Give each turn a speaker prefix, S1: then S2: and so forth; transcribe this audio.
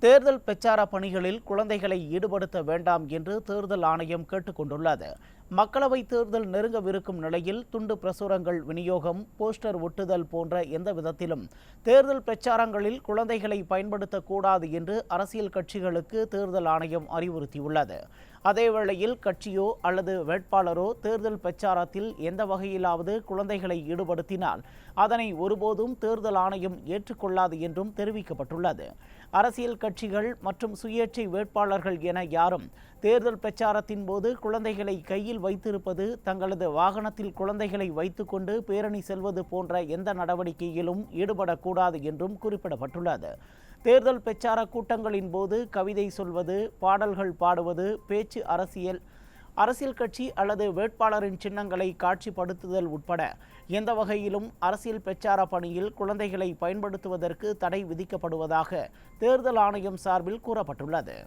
S1: தேர்தல் பிரச்சார பணிகளில் குழந்தைகளை ஈடுபடுத்த வேண்டாம் என்று தேர்தல் ஆணையம் கேட்டுக்கொண்டுள்ளது. மக்களவைத் தேர்தல் நெருங்கவிருக்கும் நிலையில் துண்டு பிரசுரங்கள் விநியோகம், போஸ்டர் ஒட்டுதல் போன்ற எந்த விதத்திலும் தேர்தல் பிரச்சாரங்களில் குழந்தைகளை பயன்படுத்தக்கூடாது என்று அரசியல் கட்சிகளுக்கு தேர்தல் ஆணையம் அறிவுறுத்தியுள்ளது. அதேவேளையில் கட்சியோ அல்லது வேட்பாளரோ தேர்தல் பிரச்சாரத்தில் எந்த வகையிலாவது குழந்தைகளை ஈடுபடுத்தினால் அதனை ஒருபோதும் தேர்தல் ஆணையம் ஏற்றுக்கொள்ளாது என்றும் தெரிவிக்கப்பட்டுள்ளது. அரசியல் கட்சிகள் மற்றும் சுயேட்சை வேட்பாளர்கள் என யாரும் தேர்தல் பிரச்சாரத்தின் போது குழந்தைகளை கையில் வைத்திருப்பது, தங்களது வாகனத்தில் குழந்தைகளை வைத்துக்கொண்டு பேரணி செல்வது போன்ற எந்த நடவடிக்கையிலும் ஈடுபடக்கூடாது என்றும் குறிப்பிடப்பட்டுள்ளது. தேர்தல் பிரச்சார கூட்டங்களின் போது கவிதை சொல்வது, பாடல்கள் பாடுவது, பேச்சு அரசியல் கட்சி அல்லது வேட்பாளரின் சின்னங்களை காட்சிப்படுத்துதல் உட்பட எந்த வகையிலும் அரசியல் பிரச்சார பணியில் குழந்தைகளை பயன்படுத்துவதற்கு தடை விதிக்கப்படுவதாக தேர்தல் ஆணையம் சார்பில் கூறப்பட்டுள்ளது.